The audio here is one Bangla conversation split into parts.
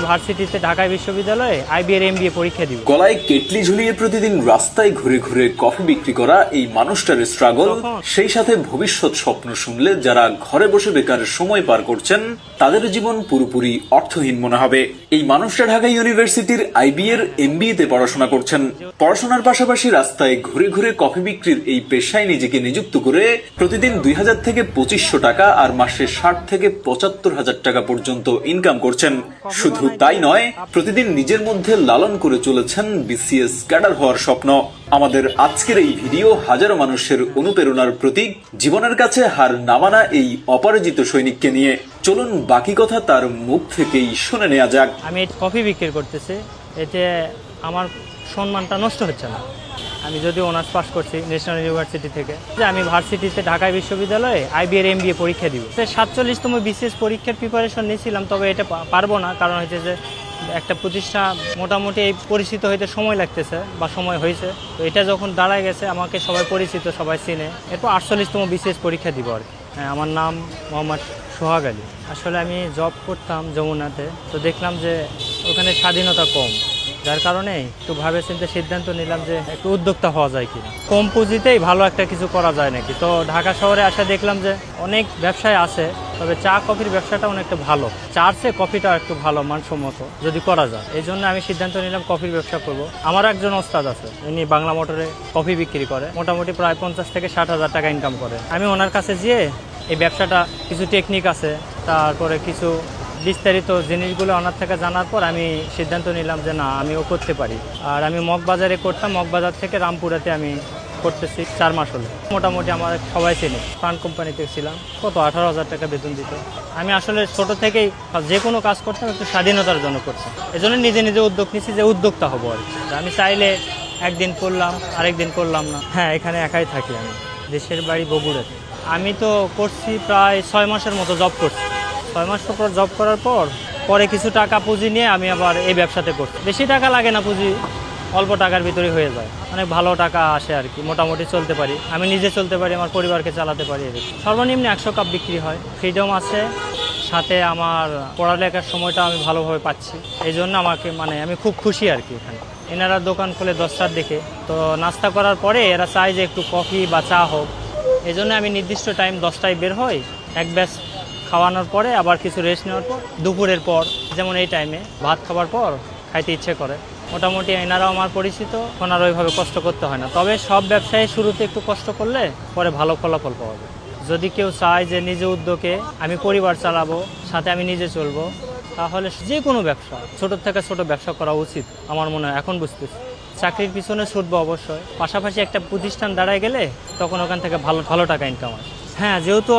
ভার্সিটিতে ঢাকা বিশ্ববিদ্যালয়ে আইবিএর এমবিএ পরীক্ষা দিব। গলায় কেটলি ঝুলিয়ে প্রতিদিন রাস্তায় ঘুরে ঘুরে কফি বিক্রি করা এই মানুষটার স্ট্রাগল, সেই সাথে ভবিষ্যৎ স্বপ্ন শুনলে যারা ঘরে বসে বেকার সময় পার করছেন তাদের জীবন পুরোপুরি অর্থহীন মনে হবে। এই মানুষটা ঢাকা ইউনিভার্সিটির আইবিএর এমবিএ তে পড়াশোনা করছেন। পড়াশোনার পাশাপাশি রাস্তায় ঘুরে ঘুরে কফি বিক্রির এই পেশায় নিজেকে নিযুক্ত করে প্রতিদিন 2000 থেকে 2500 টাকা আর মাসে 60 থেকে 75,000 টাকা পর্যন্ত ইনকাম করছেন। শুধু তাই নয়, প্রতিদিন নিজের মধ্যে লালন করে চলেছেন বিসিএস ক্যাডার হওয়ার স্বপ্ন। আমাদের আজকের এই ভিডিও হাজারো মানুষের অনুপ্রেরণার প্রতীক, জীবনের কাছে হার না মানা এই অপরাজিত সৈনিককে নিয়ে। চলুন বাকি কথা তার মুখ থেকেই শুনে নেওয়া যাক। আমি কফি বিক্রি করতেছি, এতে আমার সম্মানটা নষ্ট হচ্ছে না। আমি যদি অনার্স পাস করছি ন্যাশনাল ইউনিভার্সিটি থেকে, যে আমি ভার্সিটিতে ঢাকা বিশ্ববিদ্যালয়ে আইবিএর এমবিএ পরীক্ষা দিব। 47তম বিসিএস পরীক্ষার প্রিপারেশন নিয়েছিলাম, তবে এটা পারবো না, কারণ হচ্ছে যে একটা প্রতিষ্ঠান মোটামুটি এই পরিচিত হইতে সময় লাগতেছে বা সময় হয়েছে। তো এটা যখন দাঁড়ায় গেছে, আমাকে সবাই পরিচিত, সবাই চিনে। এরপর 48তম বিসিএস পরীক্ষা দিব আর কি। হ্যাঁ, আমার নাম মোহাম্মদ সোহাগ আলী। আসলে আমি জব করতাম যমুনাতে, তো দেখলাম যে ওখানে স্বাধীনতা কম, যার কারণে একটু ভাবে চিন্তে সিদ্ধান্ত নিলাম যে একটু উদ্যোক্তা হওয়া যায় কিনা, কম পুঁজিতেই ভালো একটা কিছু করা যায় নাকি। তো ঢাকা শহরে আসা দেখলাম যে অনেক ব্যবসায় আছে, তবে চা কফির ব্যবসাটা অনেকটা ভালো, চার চেয়ে কফিটা একটু ভালো মানসম্মত যদি করা যায়। এই জন্য আমি সিদ্ধান্ত নিলাম কফির ব্যবসা করব। আমার একজন ওস্তাদ আছে, উনি বাংলা মোটরে কফি বিক্রি করে, মোটামুটি প্রায় 50 থেকে 60,000 টাকা ইনকাম করে। আমি ওনার কাছে গিয়ে এই ব্যবসাটা কিছু টেকনিক আছে, তারপরে কিছু বিস্তারিত জিনিসগুলো ওনার থেকে জানার পর আমি সিদ্ধান্ত নিলাম যে না, আমিও করতে পারি। আর আমি মগবাজারে করতাম, মগবাজার থেকে রামপুরাতে আমি করতেছি 4 মাস হলো। মোটামুটি আমার সবাই চিনি, ফান্ড কোম্পানিতে ছিলাম, কত 18,000 টাকা বেতন দিত। আমি আসলে ছোট থেকেই যে কোনো কাজ করতাম একটু স্বাধীনতার জন্য করতাম, এজন্য নিজে নিজে উদ্যোগ নিচ্ছি যে উদ্যোক্তা হবো আর কি। আমি চাইলে একদিন করলাম, আরেকদিন করলাম না। হ্যাঁ, এখানে একাই থাকি, আমি দেশের বাড়ি বগুড়াতে। আমি তো করছি প্রায় 6 মাসের মতো জব করছি। 6 মাস পর জব করার পরে কিছু টাকা পুঁজি নিয়ে আমি আবার এই ব্যবসাতে করছি। বেশি টাকা লাগে না, পুঁজি অল্প টাকার ভিতরে হয়ে যায়, অনেক ভালো টাকা আসে আর কি। মোটামুটি চলতে পারি, আমি নিজে চলতে পারি, আমার পরিবারকে চালাতে পারি। সর্বনিম্ন 100 কাপ বিক্রি হয়। ফ্রিডম আছে, সাথে আমার পড়ালেখার সময়টা আমি ভালোভাবে পাচ্ছি। এই জন্য আমাকে আমি খুব খুশি আর কি। এখানে এনারা দোকান খুলে 10টার দিকে, তো নাস্তা করার পরে এরা চায় যে একটু কফি বা চা হোক। এই জন্য আমি নির্দিষ্ট টাইম 10টায় বের হই, এক ব্যাচ খাওয়ানোর পরে আবার কিছু রেস্ট নেওয়ার পর দুপুরের পর, যেমন এই টাইমে ভাত খাবার পর খাইতে ইচ্ছে করে। মোটামুটি এনারাও আমার পরিচিত, ওনার ওইভাবে কষ্ট করতে হয় না। তবে সব ব্যবসায়ী শুরুতে একটু কষ্ট করলে পরে ভালো ফলাফল পাওয়া যায়। যদি কেউ চায় যে নিজে উদ্যোগে আমি পরিবার চালাবো, সাথে আমি নিজে চলবো, তাহলে যে কোনো ব্যবসা, ছোট থেকে ছোট ব্যবসা করা উচিত আমার মনে হয়। এখন বুঝতেছি চাকরির পিছনে ছুটবো অবশ্যই, পাশাপাশি একটা প্রতিষ্ঠান দাঁড়ায় গেলে তখন ওখান থেকে ভালো টাকা ইনকাম আসে। হ্যাঁ, যেহেতু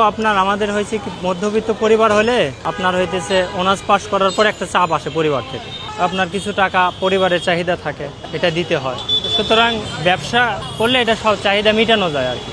আমাদের হয়েছে কি মধ্যবিত্ত পরিবার হলে আপনার হইতেছে অনার্স পাস করার পর একটা চাপ আসে পরিবার থেকে, আপনার কিছু টাকা পরিবারের চাহিদা থাকে, এটা দিতে হয়। সুতরাং ব্যবসা করলে এটা সব চাহিদা মেটানো যায় আর কি।